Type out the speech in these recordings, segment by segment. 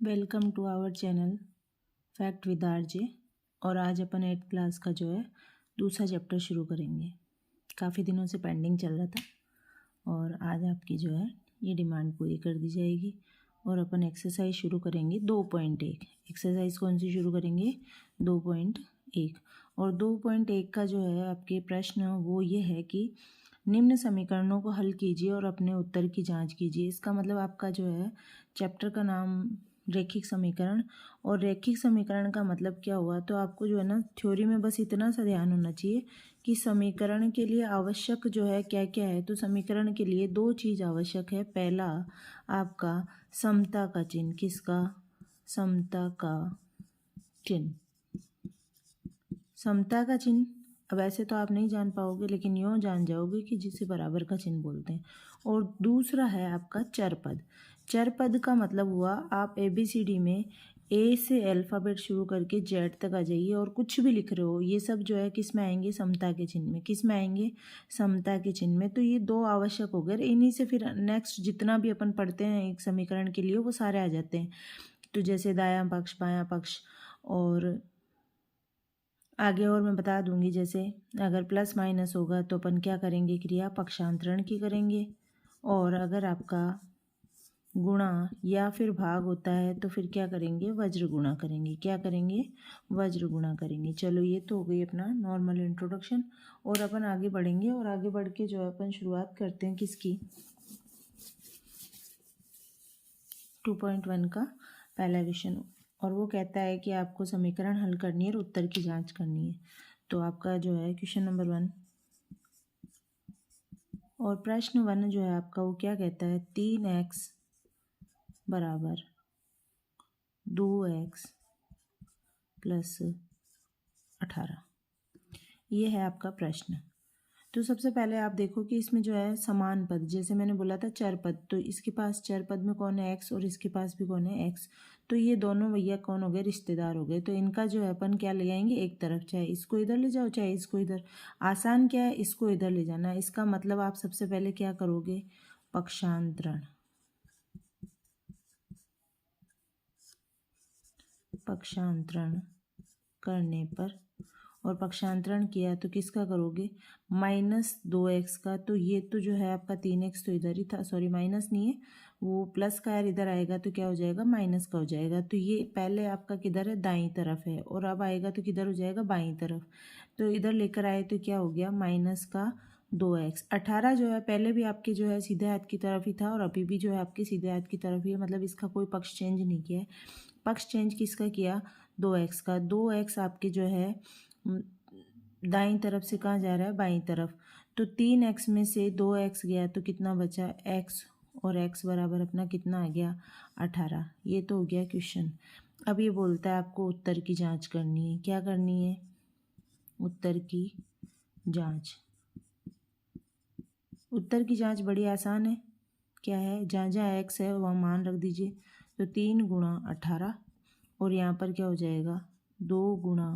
Welcome to our channel fact with RJ. और आज अपन 8th class का जो है दूसरा चैप्टर शुरू करेंगे। काफ़ी दिनों से पेंडिंग चल रहा था और आज आपकी जो है ये डिमांड पूरी कर दी जाएगी। और अपन एक्सरसाइज शुरू करेंगे 2.1। एक्सरसाइज कौन सी शुरू करेंगे? 2.1। और 2.1 का जो है आपके प्रश्न वो ये है कि निम्न समीकरणों को हल कीजिए और अपने उत्तर की जांच कीजिए। इसका मतलब आपका जो है चैप्टर का नाम रैखिक समीकरण। और रैखिक समीकरण का मतलब क्या हुआ? तो आपको जो है ना थ्योरी में बस इतना सा ध्यान होना चाहिए कि समीकरण के लिए आवश्यक जो है क्या क्या है। तो समीकरण के लिए दो चीज़ आवश्यक है। पहला आपका समता का चिन्ह। किसका? समता का चिन्ह। समता का चिन्ह अब ऐसे तो आप नहीं जान पाओगे, लेकिन यूँ जान जाओगे कि जिसे बराबर का चिन्ह बोलते हैं। और दूसरा है आपका चर पद। चर पद का मतलब हुआ आप ABCD में A से अल्फ़ाबेट शुरू करके Z तक आ जाइए और कुछ भी लिख रहे हो, ये सब जो है किस में आएंगे? समता के चिन्ह में। किस में आएंगे? समता के चिन्ह में। तो ये दो आवश्यक हो गए। इन्हीं से फिर नेक्स्ट जितना भी अपन पढ़ते हैं एक समीकरण के लिए वो सारे आ जाते हैं। तो जैसे दायां पक्ष, बायां पक्ष, और आगे और मैं बता दूंगी। जैसे अगर प्लस माइनस होगा तो अपन क्या करेंगे? क्रिया पक्षांतरण की करेंगे। और अगर आपका गुणा या फिर भाग होता है तो फिर क्या करेंगे? वज्र गुणा करेंगे। क्या करेंगे? वज्र गुणा करेंगे। चलो ये तो हो गई अपना नॉर्मल इंट्रोडक्शन। और अपन आगे बढ़ेंगे और आगे बढ़ के जो है अपन शुरुआत करते हैं किसकी? 2.1 का पहला क्वेश्चन। और वो कहता है कि आपको समीकरण हल करनी है और उत्तर की जांच करनी है। तो आपका जो है क्वेश्चन नंबर 1 और प्रश्न 1 जो है आपका वो क्या कहता है? 3x बराबर 2x प्लस 18, ये है आपका प्रश्न। तो सबसे पहले आप देखो कि इसमें जो है समान पद, जैसे मैंने बोला था चर पद, तो इसके पास चर पद में कौन है? x, और इसके पास भी कौन है? x। तो ये दोनों भैया कौन हो गए? रिश्तेदार हो गए। तो इनका जो है अपन क्या ले आएंगे? एक तरफ, चाहे इसको इधर ले जाओ चाहे इसको इधर। आसान क्या है? इसको इधर ले जाना। इसका मतलब आप सबसे पहले क्या करोगे? पक्षांतरण। पक्षांतरण करने पर, और पक्षांतरण किया तो किसका करोगे? -2x का। तो ये तो जो है आपका 3x तो इधर ही था, सॉरी माइनस नहीं है वो प्लस का यार, इधर आएगा तो क्या हो जाएगा? माइनस का हो जाएगा। तो ये पहले आपका किधर है? दाईं तरफ है, और अब आएगा तो किधर हो जाएगा? बाईं तरफ। तो इधर लेकर आए तो क्या हो गया? -2x। 18 जो है पहले भी आपके जो है सीधे हाथ की तरफ ही था और अभी भी जो है आपके सीधे हाथ की तरफ ही है, मतलब इसका कोई पक्ष चेंज नहीं किया है। पक्ष चेंज किसका किया? 2x का। 2x आपके जो है दाईं तरफ से कहाँ जा रहा है? बाईं तरफ। तो 3x में से 2x गया तो कितना बचा? x, और x बराबर अपना कितना आ गया? 18। ये तो हो गया क्वेश्चन। अब ये बोलता है आपको उत्तर की जांच करनी है। क्या करनी है? उत्तर की जांच। उत्तर की जांच बड़ी आसान है। क्या है? जहाँ जहाँ x है वहाँ मान रख दीजिए। तो 3 गुणा 18, और यहाँ पर क्या हो जाएगा? 2 गुणा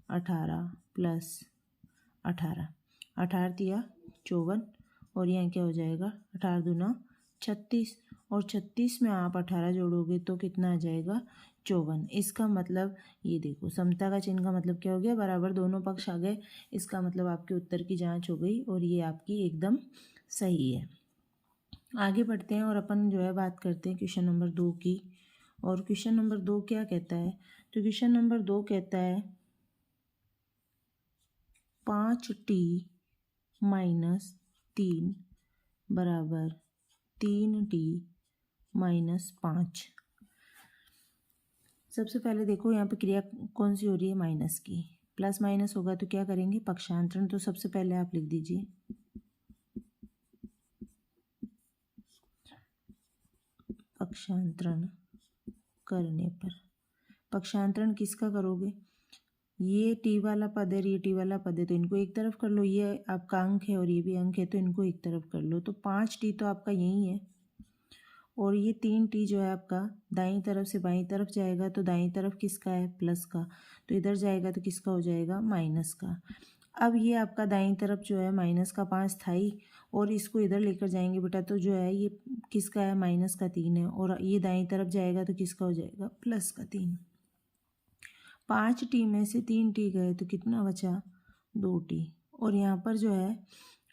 18 प्लस 18। 18 दिया 54, और यहाँ क्या हो जाएगा? 18 दूना 36, और 36 में आप 18 जोड़ोगे तो कितना आ जाएगा? 54। इसका मतलब ये देखो, समता का चिन्ह का मतलब क्या हो गया? बराबर दोनों पक्ष आ गए। इसका मतलब आपके उत्तर की जांच हो गई और ये आपकी एकदम सही है। आगे बढ़ते हैं और अपन जो है बात करते हैं क्वेश्चन नंबर 2 की। और क्वेश्चन नंबर 2 क्या कहता है? तो क्वेश्चन नंबर 2 कहता है 5t - 3 बराबर 3t - 5। सबसे पहले देखो यहाँ पे क्रिया कौन सी हो रही है? माइनस की। प्लस माइनस होगा तो क्या करेंगे? पक्षांतरण। तो सबसे पहले आप लिख दीजिए पक्षांतरण करने पर। पक्षांतरण किसका करोगे? ये टी वाला पद है, ये टी वाला पद है, तो इनको एक तरफ कर लो। ये आपका अंक है और ये भी अंक है, तो इनको एक तरफ कर लो। तो 5t तो आपका यही है, और ये 3t जो है आपका दाईं तरफ से बाईं तरफ जाएगा। तो दाईं तरफ किसका है? प्लस का। तो इधर जाएगा तो किसका हो जाएगा? माइनस का। अब ये आपका दाईं तरफ जो है -का 5 था ही, और इसको इधर लेकर जाएंगे बेटा तो जो है ये किसका है, माइनस का 3 है, और ये दाईं तरफ जाएगा तो किसका हो जाएगा, प्लस का 3। 5t में से 3t गए तो कितना बचा, 2t। और यहाँ पर जो है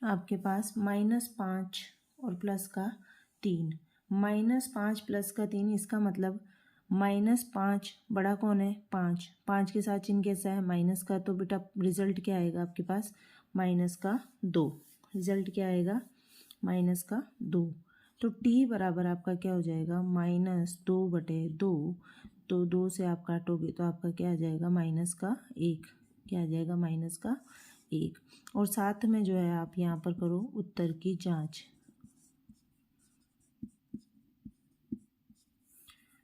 आपके पास -5 और प्लस का 3, -5 प्लस का 3, इसका मतलब -5 बड़ा कौन है, 5, 5 के साथ चिन्ह कैसा है, माइनस का, तो बेटा रिजल्ट क्या आएगा आपके पास, -2। रिजल्ट क्या आएगा, -2। तो t बराबर आपका क्या हो जाएगा, -2/2। तो 2 से आप काटोगे तो आपका क्या आ जाएगा, -1। क्या आ जाएगा, -1। और साथ में जो है आप यहाँ पर करो उत्तर की जांच।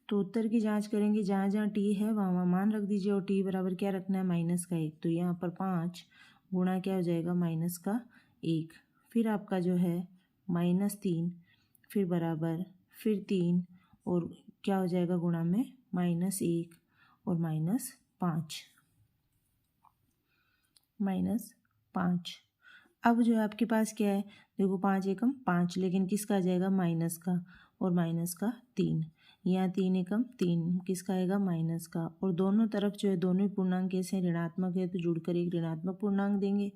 तो उत्तर की जांच करेंगे, जहाँ जहाँ t है वहाँ वहाँ मान रख दीजिए, और t बराबर क्या रखना है, -1। तो यहाँ पर 5 गुणा क्या हो जाएगा, -1। फिर आपका जो है -3, फिर बराबर, फिर 3, और क्या हो जाएगा गुणा में, -1 और -5। अब जो है आपके पास क्या है, देखो 5 एकम 5, लेकिन किसका आ जाएगा, माइनस का, और माइनस का 3। यहाँ 3 एकम 3, किसका आएगा, माइनस का। और दोनों तरफ जो है दोनों ही पूर्णांक कैसे ऋणात्मक है, तो जुड़कर एक ऋणात्मक पूर्णांक देंगे,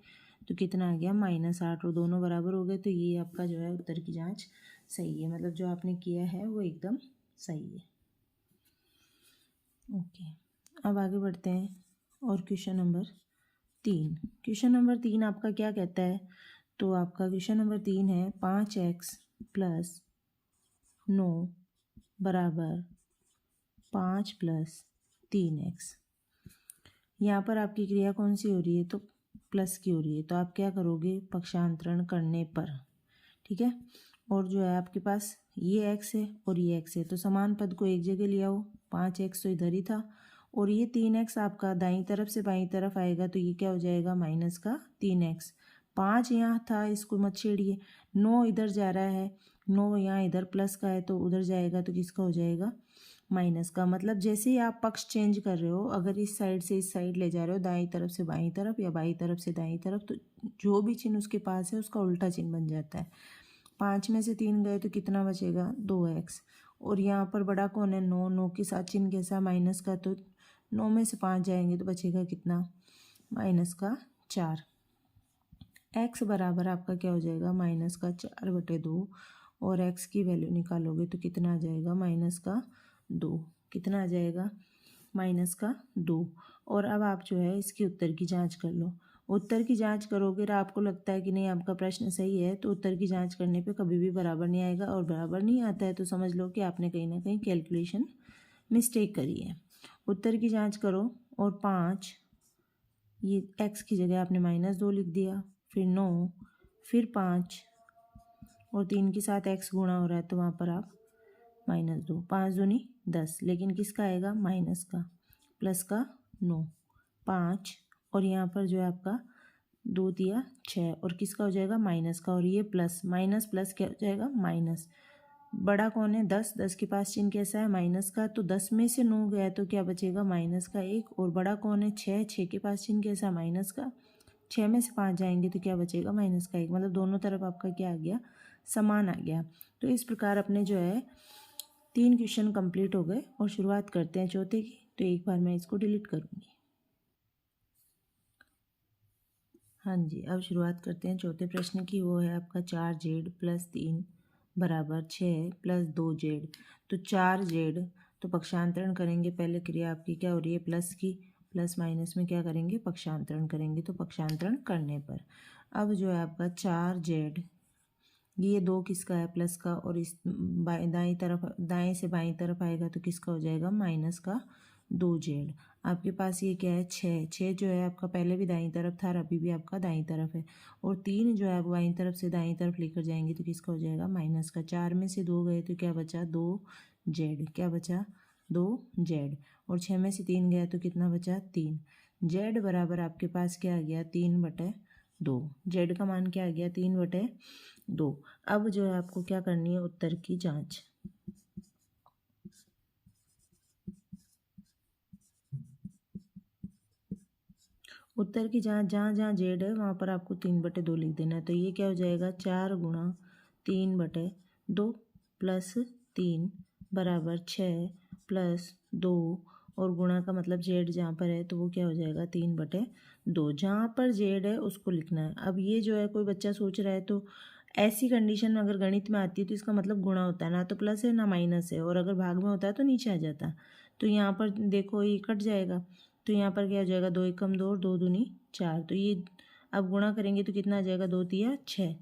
तो कितना आ गया, -8, और दोनों बराबर हो गए। तो ये आपका जो है उत्तर की जांच सही है, मतलब जो आपने किया है वो एकदम सही है। ओके, अब आगे बढ़ते हैं और क्वेश्चन नंबर 3। क्वेश्चन नंबर 3 आपका क्या कहता है, तो आपका क्वेश्चन नंबर 3 है 5x + 9 बराबर 5 + 3x। यहाँ पर आपकी क्रिया कौन सी हो रही है, तो प्लस की हो रही है। तो आप क्या करोगे, पक्षांतरण करने पर, ठीक है। और जो है आपके पास ये x है और ये x है, तो समान पद को एक जगह ले आओ। 5x तो इधर ही था, और ये 3x आपका दाईं तरफ से बाईं तरफ आएगा, तो ये क्या हो जाएगा, -3x। 5 यहाँ था, इसको मत छेड़िए। 9 इधर जा रहा है, 9 यहाँ इधर प्लस का है, तो उधर जाएगा तो किसका हो जाएगा, माइनस का। मतलब जैसे ही आप पक्ष चेंज कर रहे हो, अगर इस साइड से इस साइड ले जा रहे हो, दाईं तरफ से बाईं तरफ या बाईं तरफ से दाईं तरफ, तो जो भी चिन्ह उसके पास है उसका उल्टा चिन्ह बन जाता है। 5 में से 3 गए तो कितना बचेगा, 2x। और यहाँ पर बड़ा कौन है, 9, 9 के साथ चिन्ह कैसा, माइनस का, तो 9 में से 5 जाएंगे तो बचेगा कितना, -4। x बराबर आपका क्या हो जाएगा, -4/2। और x की वैल्यू निकालोगे तो कितना आ जाएगा, -2। कितना आ जाएगा, -2। और अब आप जो है इसकी उत्तर की जांच कर लो। उत्तर की जांच करोगे और आपको लगता है कि नहीं आपका प्रश्न सही है, तो उत्तर की जांच करने पे कभी भी बराबर नहीं आएगा, और बराबर नहीं आता है तो समझ लो कि आपने कहीं ना कहीं कैलकुलेशन मिस्टेक करी है। उत्तर की जांच करो, और 5, ये x की जगह आपने -2 लिख दिया, फिर 9, फिर 5, और 3 के साथ x गुणा हो रहा है, तो वहाँ पर आप -2, 5 दूनी 10, लेकिन किसका आएगा, माइनस का, प्लस का 9, 5, और यहाँ पर जो है आपका 2 दिया 6, और किसका हो जाएगा, माइनस का। और ये प्लस माइनस प्लस क्या हो जाएगा, माइनस। बड़ा कौन है, 10, 10 के पास चिन्ह कैसा है, माइनस का, तो 10 में से 9 गया तो क्या बचेगा, -1। और बड़ा कौन है, 6, 6 के पास चिन्ह कैसा, माइनस का। 6 में से 5 जाएंगे तो क्या बचेगा, -1। मतलब दोनों तरफ आपका क्या आ गया, समान आ गया। तो इस प्रकार अपने जो है 3 क्वेश्चन कंप्लीट हो गए, और शुरुआत करते हैं चौथे की। तो एक बार मैं इसको डिलीट करूँगी। हाँ जी, अब शुरुआत करते हैं चौथे प्रश्न की। वो है आपका 4z + 3 बराबर 6 + 2z। तो 4z, तो पक्षांतरण करेंगे। पहले क्रिया आपकी क्या हो रही है, प्लस की, प्लस माइनस में क्या करेंगे, पक्षांतरण करेंगे। तो पक्षांतरण करने पर अब जो है आपका 4z, ये 2 किसका है, प्लस का, और इस दाईं तरफ, दाएं से बाईं तरफ आएगा तो किसका हो जाएगा, -2z। आपके पास ये क्या है, 6, 6 जो है आपका पहले भी दाईं तरफ था और अभी भी आपका दाईं तरफ है। और 3 जो है बाईं तरफ से दाईं तरफ लेकर जाएंगे तो किसका हो जाएगा, माइनस का। 4 में से 2 गए तो क्या बचा, 2z। क्या बचा, 2z। और 6 में से 3 गया तो कितना बचा, 3। z बराबर आपके पास क्या आ गया, 3/2। z का मान क्या आ गया, 3/2। अब जो है आपको क्या करनी है, उत्तर की जांच। उत्तर की जहाँ जहाँ जहाँ जेड है वहाँ पर आपको 3/2 लिख देना है। तो ये क्या हो जाएगा 4 गुणा 3/2 प्लस 3 बराबर 6 प्लस 2 और गुणा का मतलब जेड जहाँ पर है तो वो क्या हो जाएगा 3/2। जहाँ पर जेड है उसको लिखना है। अब ये जो है कोई बच्चा सोच रहा है तो ऐसी कंडीशन में अगर गणित में आती है तो इसका मतलब गुणा होता है, ना तो प्लस है ना माइनस है, और अगर भाग में होता है तो नीचे आ जाता। तो यहाँ पर देखो ये कट जाएगा, तो यहाँ पर क्या हो जाएगा 2 एकम 2 और 2 दूनी 4। तो ये अब गुणा करेंगे तो कितना आ जाएगा 2 तिया 6।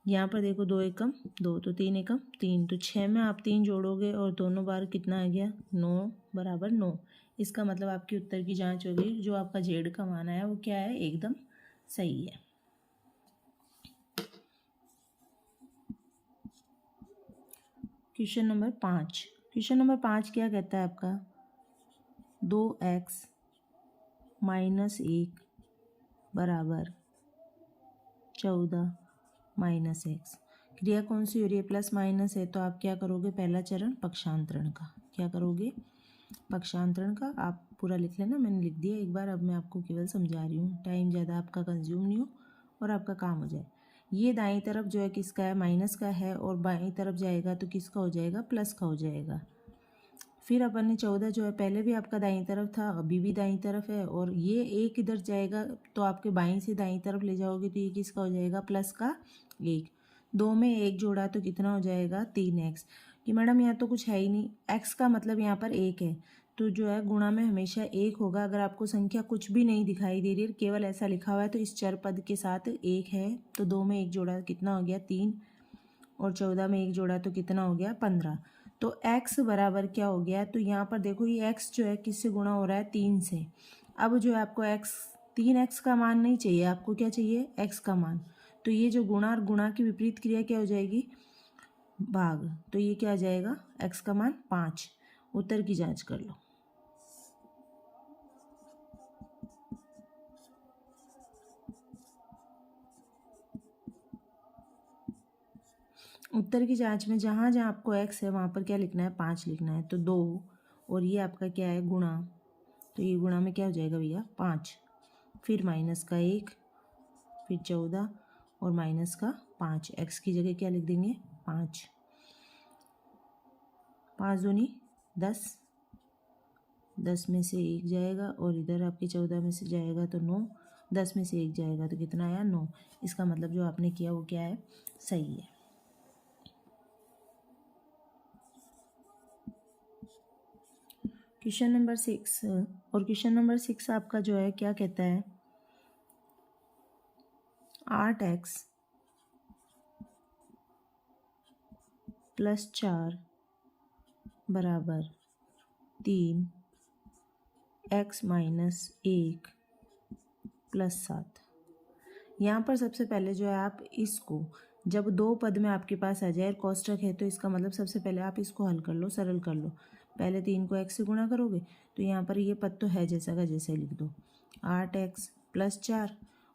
यहाँ पर देखो 2 एकम 2 तो 3 एकम 3, तो 6 में आप 3 जोड़ोगे और दोनों बार कितना आ गया 9 बराबर 9। इसका मतलब आपकी उत्तर की जांच होगी, जो आपका जेड का मान आया वो क्या है एकदम सही है। Question number 5। क्वेश्चन नंबर 5 क्या कहता है आपका 2x - 1 बराबर 14 - x। क्रिया कौन सी हो रही है प्लस माइनस है, तो आप क्या करोगे पहला चरण पक्षांतरण का, क्या करोगे पक्षांतरण का। आप पूरा लिख लेना, मैंने लिख दिया एक बार, अब मैं आपको केवल समझा रही हूँ, टाइम ज़्यादा आपका कंज्यूम नहीं हो और आपका काम हो जाए। ये दाईं तरफ जो है किसका है माइनस का है, और बाईं तरफ जाएगा तो किसका हो जाएगा प्लस का हो जाएगा। फिर अपन ने 14 जो है पहले भी आपका दाईं तरफ था, अभी भी दाईं तरफ है, और ये एक इधर जाएगा तो आपके बाईं से दाईं तरफ ले जाओगे तो ये किसका हो जाएगा प्लस का 1। 2 में 1 जोड़ा तो कितना हो जाएगा 3x। कि मैडम यहाँ तो कुछ है ही नहीं, x का मतलब यहाँ पर 1 है, तो जो है गुणा में हमेशा 1 होगा। अगर आपको संख्या कुछ भी नहीं दिखाई दे रही है, केवल ऐसा लिखा हुआ है, तो इस चर पद के साथ 1 है, तो 2 में 1 जोड़ा कितना हो गया 3, और 14 में 1 जोड़ा तो कितना हो गया 15। तो x बराबर क्या हो गया, तो यहाँ पर देखो ये x जो है किससे गुणा हो रहा है 3 से। अब जो है आपको x 3x का मान नहीं चाहिए, आपको क्या चाहिए x का मान। तो ये जो गुणा और गुणा की विपरीत क्रिया क्या हो जाएगी भाग, तो ये क्या आ जाएगा x का मान 5। उत्तर की जांच कर लो। उत्तर की जांच में जहाँ जहाँ आपको x है वहाँ पर क्या लिखना है 5 लिखना है। तो 2 और ये आपका क्या है गुणा, तो ये गुणा में क्या हो जाएगा भैया 5, फिर माइनस का 1, फिर 14 और माइनस का 5। x की जगह क्या लिख देंगे 5। 5 दूनी 10, 10 में से 1 जाएगा और इधर आपके 14 में से जाएगा तो 9, 10 में से 1 जाएगा तो कितना आया 9। इसका मतलब जो आपने किया वो क्या है सही है। क्वेश्चन नंबर 6, और क्वेश्चन नंबर 6 आपका जो है क्या कहता है 8x + 4 बराबर 3, x - 1 + 7। यहाँ पर सबसे पहले जो है आप इसको, जब 2 पद में आपके पास आ जाए कोष्ठक है तो इसका मतलब सबसे पहले आप इसको हल कर लो, सरल कर लो। पहले 3 को x से गुणा करोगे तो यहाँ पर ये पद तो है जैसा का जैसे लिख दो 8x + 4,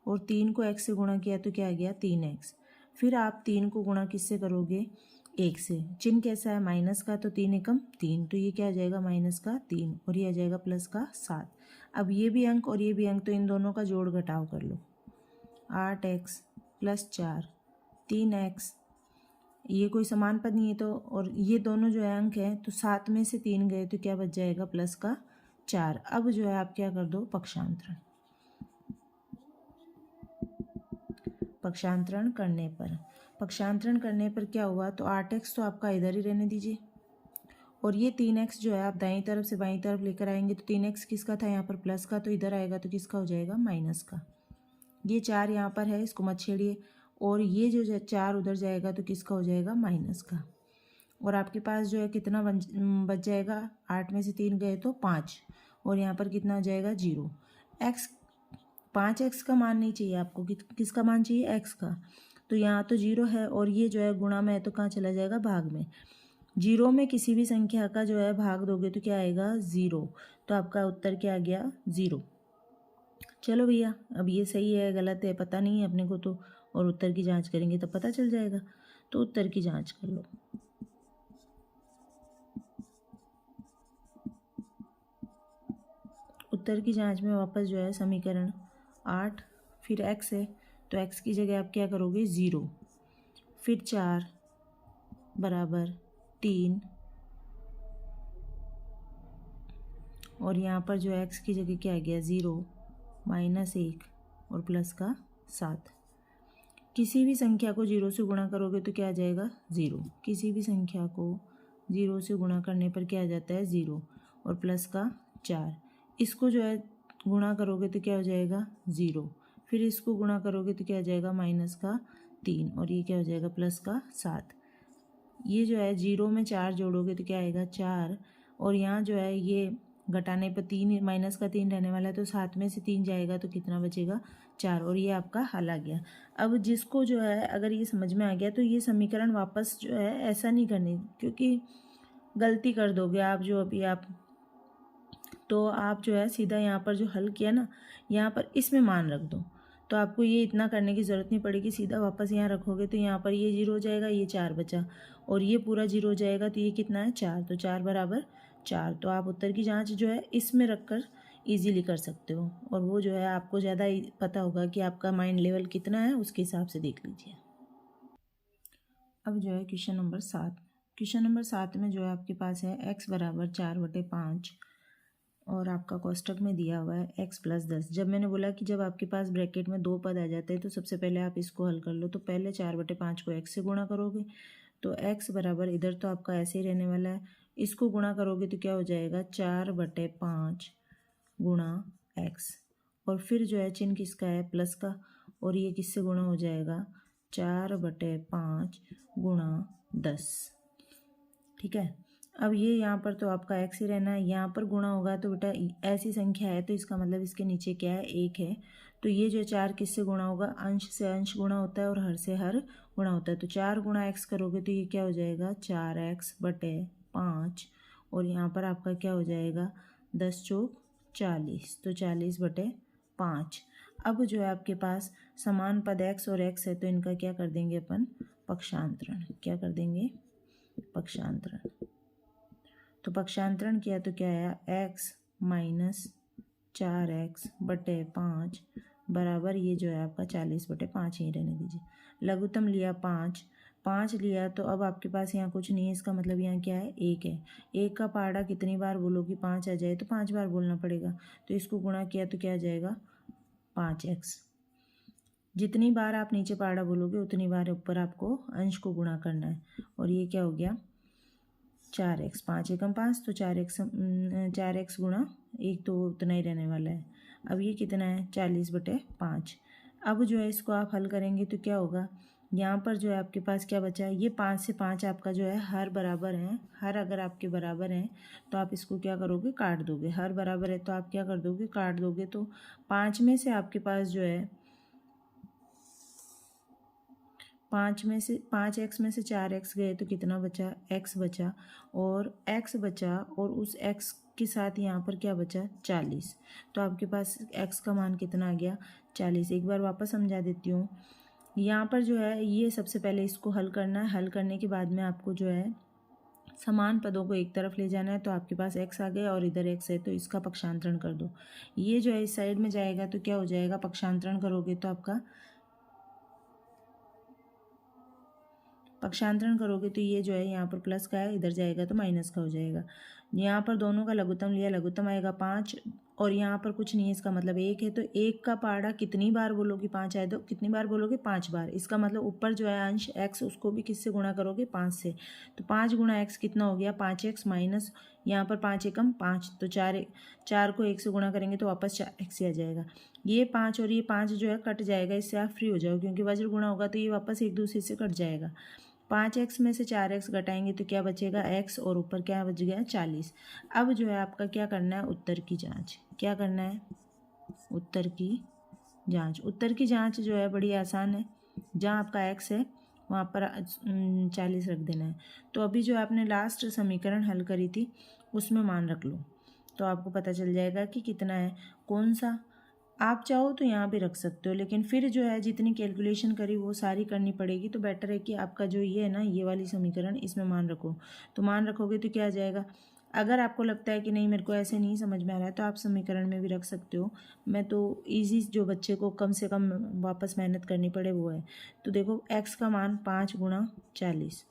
और 3 को x से गुणा किया तो क्या आ गया 3x। फिर आप 3 को गुणा किससे करोगे 1 से, चिन्ह कैसा है माइनस का, तो 3 एकम 3, तो ये क्या आ जाएगा माइनस का 3 और ये आ जाएगा प्लस का 7। अब ये भी अंक और ये भी अंक, तो इन दोनों का जोड़ घटाव कर लो। 8x + 4 3x, ये कोई समान पद नहीं है तो, और ये दोनों जो है अंक हैं तो 7 में से 3 गए तो क्या बच जाएगा प्लस का 4। अब जो है आप क्या कर दो पक्षांतरण। पक्षांतरण करने पर क्या हुआ, तो 8x तो आपका इधर ही रहने दीजिए, और ये 3x जो है आप दाईं तरफ से बाईं तरफ लेकर आएंगे तो 3x किसका था यहाँ पर प्लस का, तो इधर आएगा तो किसका हो जाएगा माइनस का। ये 4 यहाँ पर है इसको मत छेड़िए, और ये जो 4 उधर जाएगा तो किसका हो जाएगा माइनस का। और आपके पास जो है कितना बच जाएगा, 8 में से 3 गए तो 5, और यहाँ पर कितना हो जाएगा 0। x 5x का मान नहीं चाहिए आपको, किसका मान चाहिए x का। तो यहाँ तो 0 है और ये जो है गुणा में है तो कहाँ चला जाएगा भाग में। 0 में किसी भी संख्या का जो है भाग दोगे तो क्या आएगा 0, तो आपका उत्तर क्या आ गया 0। चलो भैया, अब ये सही है गलत है पता नहीं है अपने को तो, और उत्तर की जांच करेंगे तब पता चल जाएगा। तो उत्तर की जांच कर लो। उत्तर उत्तर की जांच में वापस जो है समीकरण 8, फिर x है तो x की जगह आप क्या करोगे 0, फिर 4 बराबर 3 और यहाँ पर जो x की जगह क्या आ गया 0, -1 और प्लस का 7। किसी भी संख्या को 0 से गुणा करोगे तो क्या आ जाएगा 0। किसी भी संख्या को 0 से गुणा करने पर क्या आ जाता है 0 और प्लस का 4। इसको जो है गुणा करोगे तो क्या हो जाएगा 0, फिर इसको गुणा करोगे तो क्या आ जाएगा -3 और ये क्या हो जाएगा प्लस का 7। ये जो है 0 में 4 जोड़ोगे तो क्या आएगा 4 और यहाँ जो है ये घटाने पर 3 -3 रहने वाला है तो 7 में से 3 जाएगा तो कितना बचेगा 4 और ये आपका हल आ गया। अब जिसको जो है अगर ये समझ में आ गया तो ये समीकरण वापस जो है ऐसा नहीं करनी, क्योंकि गलती कर दोगे आप जो अभी आप, तो आप जो है सीधा यहाँ पर जो हल किया ना यहाँ पर इसमें मान रख दो, तो आपको ये इतना करने की ज़रूरत नहीं पड़ेगी। सीधा वापस यहाँ रखोगे तो यहाँ पर ये 0 हो जाएगा, ये 4 बचा और ये पूरा 0 हो जाएगा तो ये कितना है 4, तो 4 बराबर 4। तो आप उत्तर की जांच जो है इसमें रखकर इजीली कर सकते हो और वो जो है आपको ज़्यादा पता होगा कि आपका माइंड लेवल कितना है, उसके हिसाब से देख लीजिए। अब जो है क्वेश्चन नंबर 7। क्वेश्चन नंबर 7 में जो है आपके पास है x बराबर 4/5 और आपका कोष्टक में दिया हुआ है x + 10। जब मैंने बोला कि जब आपके पास ब्रैकेट में 2 पद आ जाते हैं तो सबसे पहले आप इसको हल कर लो। तो पहले 4/5 को x से गुणा करोगे तो x बराबर इधर तो आपका ऐसे ही रहने वाला है, इसको गुणा करोगे तो क्या हो जाएगा 4/5 गुणा x और फिर जो है चिन्ह किसका है प्लस का और ये किससे गुणा हो जाएगा 4/5 गुणा 10। ठीक है, अब ये यहाँ पर तो आपका x ही रहना है, यहाँ पर गुणा होगा तो बेटा ऐसी संख्या है तो इसका मतलब इसके नीचे क्या है 1 है, तो ये जो 4 किससे गुणा होगा अंश से अंश गुणा होता है और हर से हर गुणा होता है। तो 4 गुणा x करोगे तो ये क्या हो जाएगा 4x/5 और यहाँ पर आपका क्या हो जाएगा 10 चौक 40, तो 40/5। अब जो है आपके पास समान पद x और x है तो इनका क्या कर देंगे अपन पक्षांतरण। क्या कर देंगे पक्षांतरण। तो पक्षांतरण किया तो क्या आया x - 4x/5 बराबर ये जो है आपका 40/5 ही रहने दीजिए। लघुत्तम लिया 5 लिया तो अब आपके पास यहाँ कुछ नहीं है, इसका मतलब यहाँ क्या है 1 है। 1 का पहाड़ा कितनी बार बोलोगी 5 आ जाए तो 5 बार बोलना पड़ेगा, तो इसको गुणा किया तो क्या आ जाएगा 5x। जितनी बार आप नीचे पहाड़ा बोलोगे उतनी बार ऊपर आपको अंश को गुणा करना है और ये क्या हो गया 4x। 5 एकम 5 तो 4x गुणा 1 तो उतना ही रहने वाला है। अब ये कितना है 40/5। अब जो है इसको आप हल करेंगे तो क्या होगा यहाँ पर जो है आपके पास क्या बचा है, ये 5 से 5 आपका जो है हर बराबर है, हर अगर आपके बराबर हैं तो आप इसको क्या करोगे काट दोगे। हर बराबर है तो आप क्या कर दोगे काट दोगे, तो 5 में से आपके पास जो है 5x में से 4x गए तो कितना बचा x बचा और x बचा और उस x के साथ यहाँ पर क्या बचा 40। तो आपके पास x का मान कितना आ गया 40। एक बार वापस समझा देती हूँ। यहाँ पर जो है ये सबसे पहले इसको हल करना है, हल करने के बाद में आपको जो है समान पदों को एक तरफ ले जाना है। तो आपके पास x आ गया और इधर x है तो इसका पक्षांतरण कर दो। ये जो है इस साइड में जाएगा तो क्या हो जाएगा पक्षांतरण करोगे तो आपका पक्षांतरण करोगे तो ये जो है यहाँ पर प्लस का है, इधर जाएगा तो माइनस का हो जाएगा। यहाँ पर दोनों का लघुत्तम लिया, लघुत्तम आएगा 5 और यहाँ पर कुछ नहीं है, इसका मतलब 1 है। तो 1 का पहाड़ा कितनी बार बोलोगे 5 आए तो कितनी बार बोलोगे 5 बार। इसका मतलब ऊपर जो है अंश x उसको भी किससे गुणा करोगे 5 से। तो 5 गुणा x कितना हो गया 5x माइनस यहाँ पर 5 एकम 5 तो 4 को 1 से गुणा करेंगे तो वापस 4x ही आ जाएगा। ये 5 और ये 5 जो है कट जाएगा, इससे आप फ्री हो जाओ क्योंकि वज्र गुणा होगा तो ये वापस एक दूसरे से कट जाएगा। 5x में से 4x घटाएंगे तो क्या बचेगा x और ऊपर क्या बच गया 40। अब जो है आपका क्या करना है उत्तर की जांच। क्या करना है उत्तर की जांच। उत्तर की जांच जो है बड़ी आसान है, जहाँ आपका x है वहाँ पर 40 रख देना है। तो अभी जो आपने लास्ट समीकरण हल करी थी उसमें मान रख लो तो आपको पता चल जाएगा कि कितना है कौन सा। आप चाहो तो यहाँ भी रख सकते हो, लेकिन फिर जो है जितनी कैलकुलेशन करी वो सारी करनी पड़ेगी। तो बेटर है कि आपका जो ये है ना ये वाली समीकरण इसमें मान रखो। तो मान रखोगे तो क्या आ जाएगा अगर आपको लगता है कि नहीं मेरे को ऐसे नहीं समझ में आ रहा है तो आप समीकरण में भी रख सकते हो। मैं तो इजी जो बच्चे को कम से कम वापस मेहनत करनी पड़े वो है। तो देखो x का मान 5 गुणा 40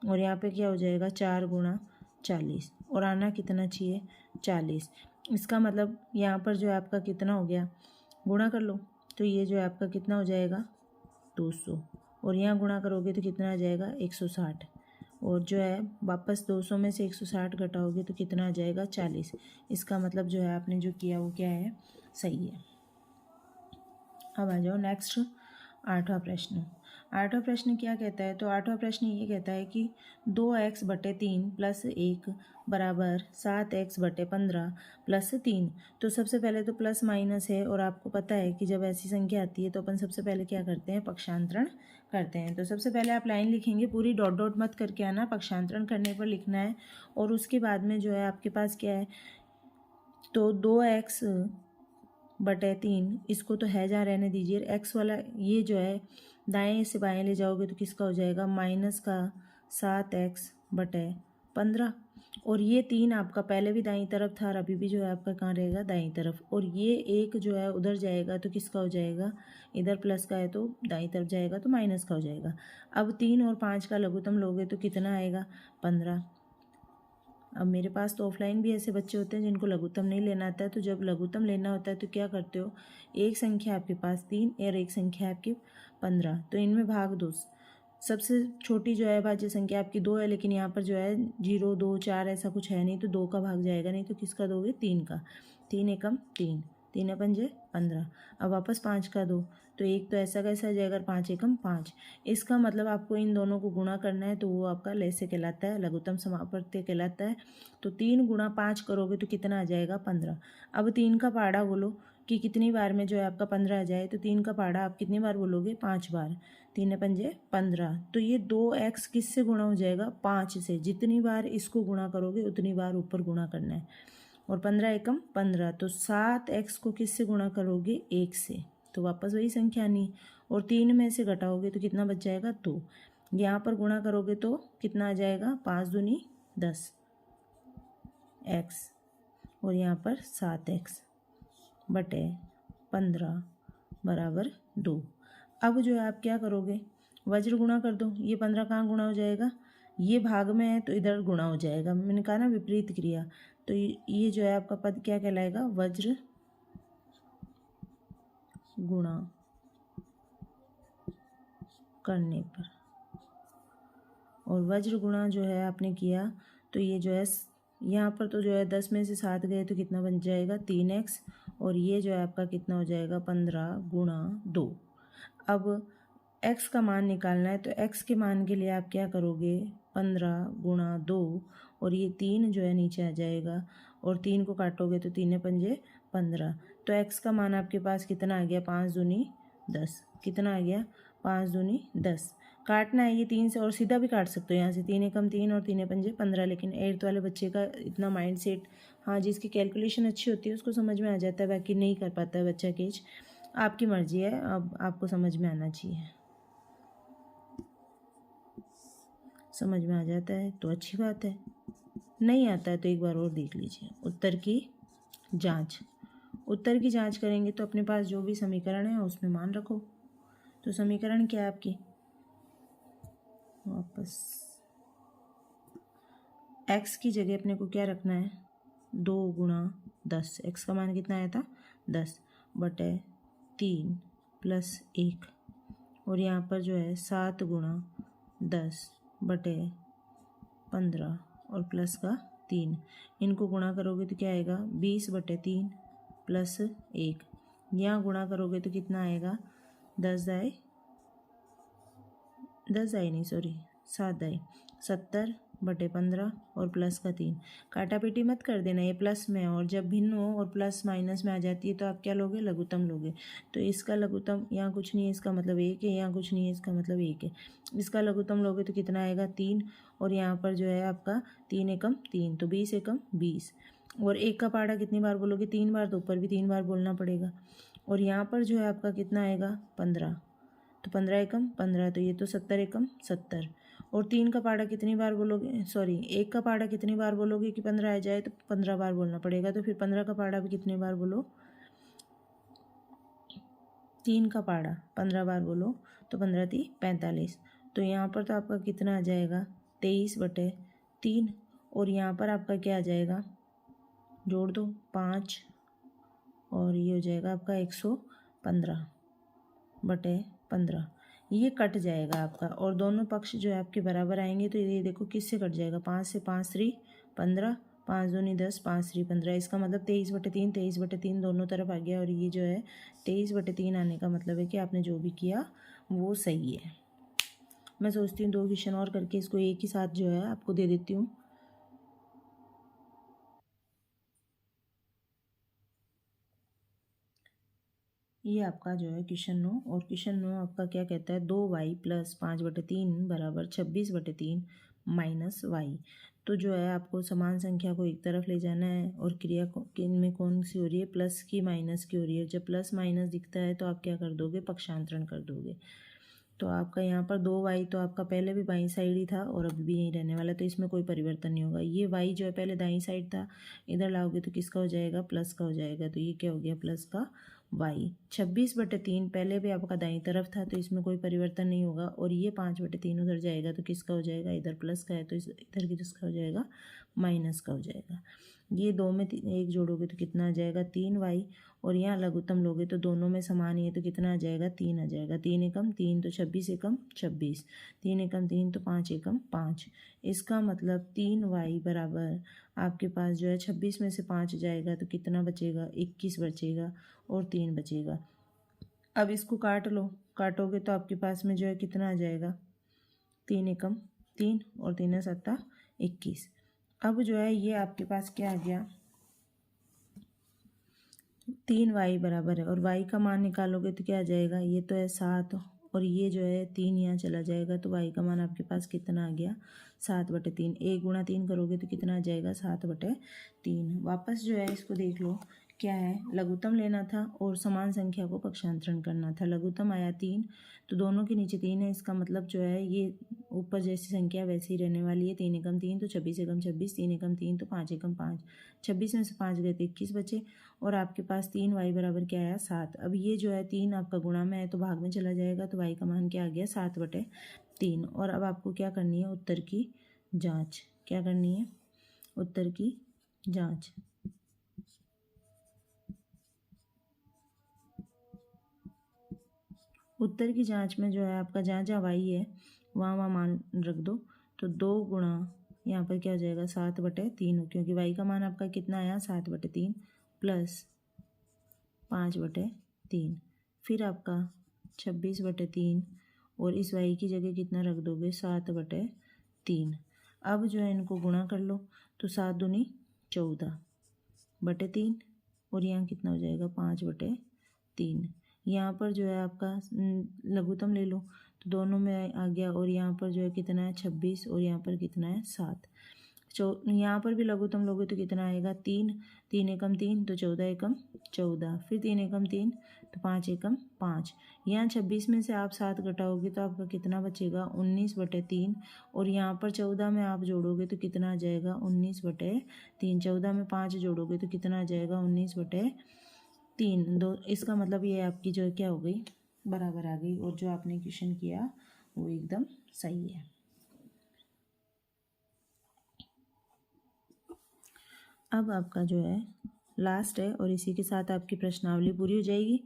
और यहाँ पे क्या हो जाएगा 4 गुणा 40 और आना कितना चाहिए 40। इसका मतलब यहाँ पर जो है आपका कितना हो गया, गुणा कर लो तो ये जो है आपका कितना हो जाएगा 200 और यहाँ गुणा करोगे तो कितना आ जाएगा 160 और जो है वापस 200 में से 160 घटाओगे तो कितना आ जाएगा 40। इसका मतलब जो है आपने जो किया वो क्या है, सही है। अब आ जाओ नेक्स्ट 8वां प्रश्न। 8वां प्रश्न क्या कहता है, तो 8वां प्रश्न ये कहता है कि 2x/3 + 1 बराबर 7x/15 + 3। तो सबसे पहले तो प्लस माइनस है और आपको पता है कि जब ऐसी संख्या आती है तो अपन सबसे पहले क्या करते हैं, पक्षांतरण करते हैं। तो सबसे पहले आप लाइन लिखेंगे, पूरी डॉट डॉट मत करके आना, पक्षांतरण करने पर लिखना है। और उसके बाद में जो है आपके पास क्या है, तो 2x/3 इसको तो है जहाँ रहने दीजिए, x वाला ये जो है दाएं से बाएं ले जाओगे तो किसका हो जाएगा, माइनस का 7x/15 और ये 3 आपका पहले भी दाईं तरफ था और अभी भी जो है आपका कहाँ रहेगा, दाईं तरफ। और ये एक जो है उधर जाएगा तो किसका हो जाएगा, इधर प्लस का है तो दाईं तरफ जाएगा तो माइनस का हो जाएगा। अब 3 और 5 का लघुत्तम लोगे तो कितना आएगा, 15। अब मेरे पास तो ऑफलाइन भी ऐसे बच्चे होते हैं जिनको लघुत्तम नहीं लेना आता है। तो जब लघुत्तम लेना होता है तो क्या करते हो, एक संख्या आपके पास 3 और एक संख्या आपकी 15, तो इनमें भाग दो। सबसे छोटी जो है भाज्य संख्या आपकी 2 है, लेकिन यहाँ पर जो है 0 2 4 ऐसा कुछ है नहीं, तो 2 का भाग जाएगा नहीं, तो किसका दोगे, 3 का। 3 एकम 3, 3 पंजे 15। अब वापस 5 का दो, तो एक तो ऐसा कैसा आ जाएगा, 5 एकम 5। इसका मतलब आपको इन दोनों को गुणा करना है तो वो आपका लैसे कहलाता है, लघुत्तम समापवर्त्य कहलाता है। तो 3 गुणा 5 करोगे तो कितना आ जाएगा, 15। अब 3 का पाड़ा बोलो कि कितनी बार में जो है आपका 15 आ जाए, तो 3 का पाड़ा आप कितनी बार बोलोगे, 5 बार। 3 पंजे 15, तो ये 2x किससे गुणा हो जाएगा, 5 से। जितनी बार इसको गुणा करोगे उतनी बार ऊपर गुणा करना है। और 15 एकम 15, तो 7x को किससे गुणा करोगे, 1 से, तो वापस वही संख्या नहीं। और 3 में से घटाओगे तो कितना बच जाएगा, 2। यहाँ पर गुणा करोगे तो कितना आ जाएगा, 5 दूनी 10 x और यहाँ पर 7x/15 बराबर 2। अब जो है आप क्या करोगे, वज्र गुणा कर दो। ये 15 कहाँ गुणा हो जाएगा, ये भाग में है तो इधर गुणा हो जाएगा। मैंने कहा ना विपरीत क्रिया, तो ये जो है आपका पद क्या कहलाएगा, वज्र गुणा करने पर। और वज्र गुणा जो है आपने किया तो ये जो है यहाँ पर तो जो है 10 में से 7 गए तो कितना बन जाएगा, 3x और ये जो है आपका कितना हो जाएगा, 15 गुणा 2। अब x का मान निकालना है, तो x के मान के लिए आप क्या करोगे, 15 गुणा 2 और ये 3 जो है नीचे आ जाएगा और 3 को काटोगे तो 3 पंजे 15। तो x का मान आपके पास कितना आ गया, 5 दूनी 10। कितना आ गया, 5 दूनी 10। काटना है ये 3 से, और सीधा भी काट सकते हो यहाँ से, 3 एकम 3 और 3 पंजे 15। लेकिन 8th वाले बच्चे का इतना माइंड सेट, हाँ जिसकी कैलकुलेशन अच्छी होती है उसको समझ में आ जाता है, बाकी नहीं कर पाता है बच्चा केज। आपकी मर्जी है, अब आपको समझ में आना चाहिए। समझ में आ जाता है तो अच्छी बात है, नहीं आता है तो एक बार और देख लीजिए। उत्तर की जांच, उत्तर की जांच करेंगे तो अपने पास जो भी समीकरण है उसमें मान रखो। तो समीकरण क्या है आपकी, वापस x की जगह अपने को क्या रखना है, 2 गुणा 10। x का मान कितना आया था, 10/3 + 1 और यहाँ पर जो है 7 गुणा 10/15 और प्लस का 3। इनको गुणा करोगे तो क्या आएगा, 20/3 + 1। यहाँ गुणा करोगे तो कितना आएगा, 70/15 और प्लस का 3। काटापीटी मत कर देना, ये प्लस में है और जब भिन्न हो और प्लस माइनस में आ जाती है तो आप क्या लोगे, लघुत्तम लोगे। तो इसका लघुत्तम यहाँ कुछ नहीं है, इसका मतलब 1 है, यहाँ कुछ नहीं है, इसका मतलब 1 है। इसका लघुत्तम लोगे तो कितना आएगा, 3 और यहाँ पर जो है आपका 3 एकम 3, तो 20 एकम 20। और 1 का पाड़ा कितनी बार बोलोगे, 3 बार, तो ऊपर भी 3 बार बोलना पड़ेगा। और यहाँ पर जो है आपका कितना आएगा, 15, तो 15 एकम 15, तो ये तो 70 एकम 70। और 3 का पाड़ा कितनी बार बोलोगे, सॉरी 1 का पाड़ा कितनी बार बोलोगे कि 15 आ जाए, तो 15 बार बोलना पड़ेगा। तो फिर 15 का पाड़ा भी कितनी बार बोलो, 3 का पाड़ा 15 बार बोलो, तो 15 × 3 = 45। तो यहाँ पर तो आपका कितना आ जाएगा, 23/3। और यहाँ पर आपका क्या आ जाएगा, जोड़ दो 5, और ये हो जाएगा आपका 115/15। ये कट जाएगा आपका, और दोनों पक्ष जो है आपके बराबर आएंगे। तो ये देखो किससे कट जाएगा, 5 से 5 3 15, 5 दूनी 10, 5 3 15। इसका मतलब 23/3 23/3 दोनों तरफ आ गया। और ये जो है 23/3 आने का मतलब है कि आपने जो भी किया वो सही है। मैं सोचती हूँ 2 क्वेश्चन और करके इसको एक ही साथ जो है आपको दे देती हूँ। ये आपका जो है क्वेश्चन 9, और क्वेश्चन 9 आपका क्या कहता है, 2y + 5/3 = 26/3 - y। तो जो है आपको समान संख्या को एक तरफ ले जाना है, और क्रिया इनमें कौन सी हो रही है, प्लस की माइनस की हो रही है। जब प्लस माइनस दिखता है तो आप क्या कर दोगे, पक्षांतरण कर दोगे। तो आपका यहाँ पर 2y तो आपका पहले भी बाईं साइड ही था और अभी भी यहीं रहने वाला, तो इसमें कोई परिवर्तन नहीं होगा। ये y जो है पहले दाईं साइड था, इधर लाओगे तो किसका हो जाएगा, प्लस का हो जाएगा। तो ये क्या हो गया, प्लस का y। 26/3 पहले भी आपका दाईं तरफ था, तो इसमें कोई परिवर्तन नहीं होगा। और ये 5/3 उधर जाएगा तो किसका हो जाएगा, इधर प्लस का है तो इधर किसका हो जाएगा, माइनस का हो जाएगा। ये 2 में 1 जोड़ोगे तो कितना आ जाएगा, 3y। और यहाँ लघुत्तम लोगे तो दोनों में समान ही है, तो कितना आ जाएगा, 3 आ जाएगा। 3 एकम 3 तो 26 एकम 26, 3 एकम 3 तो 5 एकम 5। इसका मतलब 3y बराबर आपके पास जो है 26 में से 5 जाएगा तो कितना बचेगा, 21 बचेगा, और 3 बचेगा। अब इसको काट लो, काटोगे तो आपके पास में जो है कितना आ जाएगा, 3 एकम 3 और 3 7 21। अब जो है ये आपके पास क्या आ गया, 3y बराबर है, और y का मान निकालोगे तो क्या आ जाएगा, ये तो है 7, और ये जो है 3 यहाँ चला जाएगा, तो y का मान आपके पास कितना आ गया, 7/3। 1 × 3 करोगे तो कितना आ जाएगा, 7/3। वापस जो है इसको देख लो, क्या है, लघुत्तम लेना था और समान संख्या को पक्षांतरण करना था। लघुत्तम आया 3, तो दोनों के नीचे 3 है। इसका मतलब जो है ये ऊपर जैसी संख्या वैसी ही रहने वाली है। 3 एकम 3 तो 26 एकम 26, 3 एकम 3 तो 5 एकम 5। 26 में से 5 गए तो 21 बचे, और आपके पास 3y बराबर क्या आया, 7। अब ये जो है 3 आपका गुणा में है तो भाग में चला जाएगा, तो y का मान क्या आ गया, 7/3। और अब आपको क्या करनी है, उत्तर की जांच। क्या करनी है, उत्तर की जांच। उत्तर की जांच में जो है आपका जहाँ जहाँ y है वहाँ मान रख दो। तो 2 गुणा यहाँ पर क्या हो जाएगा, 7/3, क्योंकि y का मान आपका कितना आया, 7/3 प्लस 5/3, फिर आपका 26/3, और इस y की जगह कितना रख दोगे, 7/3। अब जो है इनको गुणा कर लो, तो 7 दूनी 14/3, और यहाँ कितना हो जाएगा, 5/3। यहाँ पर जो है आपका लघुत्तम ले लो, तो दोनों में आ गया, और यहाँ पर जो है कितना है, 26, और यहाँ पर कितना है, 7। यहाँ पर भी लघुत्तम लोगे तो कितना आएगा, 3। 3 एकम 3 तो 14 एकम 14, फिर 3 एकम 3 तो 5 एकम 5। यहाँ 26 में से आप 7 घटाओगे तो आपका कितना बचेगा, 19/3। और यहाँ पर 14 में आप जोड़ोगे तो कितना आ जाएगा, 19/3। 14 में 5 जोड़ोगे तो कितना आ जाएगा, 19/3। दो, इसका मतलब ये आपकी जो क्या हो गई, बराबर आ गई, और जो आपने क्वेश्चन किया वो एकदम सही है। अब आपका जो है लास्ट है, और इसी के साथ आपकी प्रश्नावली पूरी हो जाएगी।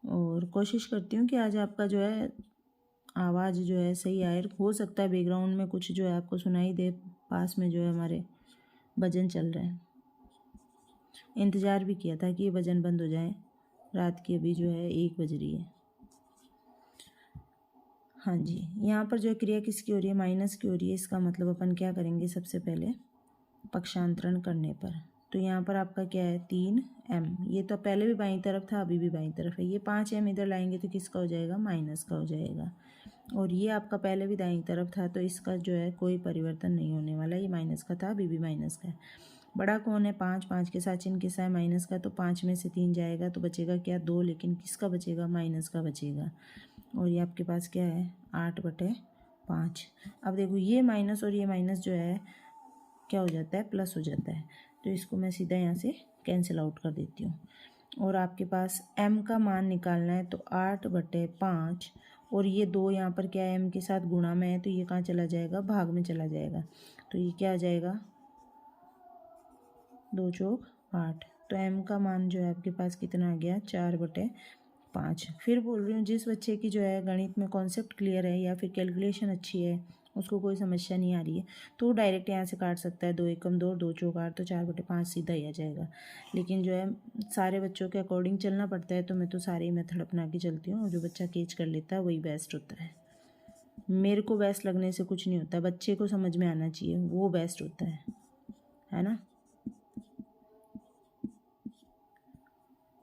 और कोशिश करती हूँ कि आज आपका जो है आवाज़ जो है सही आए। हो सकता है बैकग्राउंड में कुछ जो है आपको सुनाई दे, पास में जो है हमारे भजन चल रहे हैं। इंतज़ार भी किया था कि ये भजन बंद हो जाए, रात की अभी जो है 1 बज रही है। हाँ जी, यहाँ पर जो क्रिया किसकी हो रही है, माइनस की हो रही है। इसका मतलब अपन क्या करेंगे, सबसे पहले पक्षांतरण करने पर, तो यहाँ पर आपका क्या है, 3m। ये तो पहले भी बाईं तरफ था, अभी भी बाईं तरफ है। ये 5m इधर लाएंगे तो किसका हो जाएगा, माइनस का हो जाएगा। और ये आपका पहले भी दाईं तरफ था, तो इसका जो है कोई परिवर्तन नहीं होने वाला। ये माइनस का था, अभी भी माइनस का है। बड़ा कौन है, 5। 5 के साथ चिन्ह किसका है, माइनस का, तो 5 में से 3 जाएगा तो बचेगा क्या, 2। लेकिन किसका बचेगा, माइनस का बचेगा। और ये आपके पास क्या है, 8/5। 5। अब देखो ये माइनस और ये माइनस जो है क्या हो जाता है, प्लस हो जाता है। तो इसको मैं सीधा यहाँ से कैंसिल आउट कर देती हूँ। और आपके पास m का मान निकालना है, तो 8/5 और ये 2 यहाँ पर क्या है, m के साथ गुणा में है, तो ये कहाँ चला जाएगा, भाग में चला जाएगा। तो ये क्या आ जाएगा, 2 चौक 8। तो m का मान जो है आपके पास कितना आ गया, 4/5। फिर बोल रही हूँ, जिस बच्चे की जो है गणित में कॉन्सेप्ट क्लियर है या फिर कैलकुलेशन अच्छी है, उसको कोई समस्या नहीं आ रही है, तो वो डायरेक्ट यहाँ से काट सकता है। 2 एकम 2, 2 चौक 8, तो 4/5 सीधा ही आ जाएगा। लेकिन जो है सारे बच्चों के अकॉर्डिंग चलना पड़ता है, तो मैं तो सारे ही मेथड अपना के चलती हूँ, और जो बच्चा कैच कर लेता है वही बेस्ट होता है। मेरे को बेस्ट लगने से कुछ नहीं होता, बच्चे को समझ में आना चाहिए, वो बेस्ट होता है ना।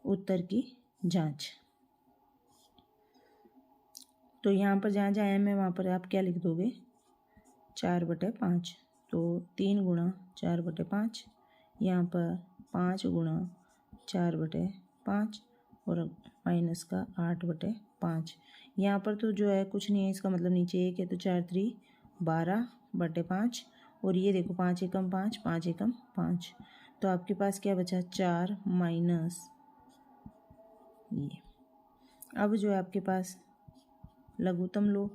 उत्तर की जांच, तो यहाँ पर जहाँ जहाँ m है वहाँ पर आप क्या लिख दोगे, 4/5। तो 3 गुणा 4/5, यहाँ पर 5 गुणा 4/5 और माइनस का 8/5। यहाँ पर तो जो है कुछ नहीं है, इसका मतलब नीचे 1 है, तो 4 3 12/5। और ये देखो 5 एकम 5, 5 एकम 5। तो आपके पास क्या बचा, 4 माइनस ये। अब जो है आपके पास लघुत्तम लो,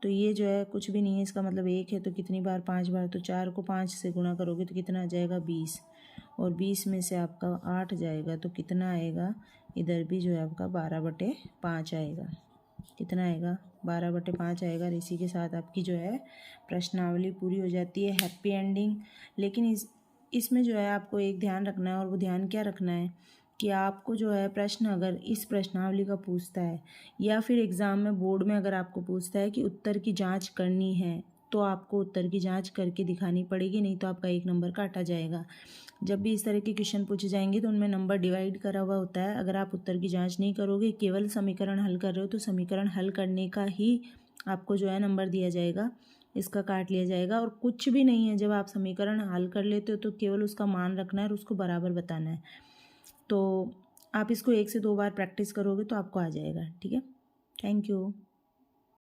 तो ये जो है कुछ भी नहीं है, इसका मतलब 1 है, तो कितनी बार, 5 बार। तो 4 को 5 से गुणा करोगे तो कितना आ जाएगा, 20। और 20 में से आपका 8 जाएगा, तो कितना आएगा, इधर भी जो है आपका 12/5 आएगा। कितना आएगा, 12/5 आएगा। और इसी के साथ आपकी जो है प्रश्नावली पूरी हो जाती है, हैप्पी एंडिंग। लेकिन इसमें जो है आपको एक ध्यान रखना है, और वो ध्यान क्या रखना है कि आपको जो है प्रश्न अगर इस प्रश्नावली का पूछता है, या फिर एग्ज़ाम में बोर्ड में अगर आपको पूछता है कि उत्तर की जांच करनी है, तो आपको उत्तर की जांच करके दिखानी पड़ेगी, नहीं तो आपका 1 नंबर काटा जाएगा। जब भी इस तरह के क्वेश्चन पूछे जाएंगे तो उनमें नंबर डिवाइड करा हुआ होता है। अगर आप उत्तर की जांच नहीं करोगे, केवल समीकरण हल कर रहे हो, तो समीकरण हल करने का ही आपको जो है नंबर दिया जाएगा, इसका काट लिया जाएगा। और कुछ भी नहीं है, जब आप समीकरण हल कर लेते हो तो केवल उसका मान रखना है और उसको बराबर बताना है। तो आप इसको 1 से 2 बार प्रैक्टिस करोगे तो आपको आ जाएगा। ठीक है, थैंक यू।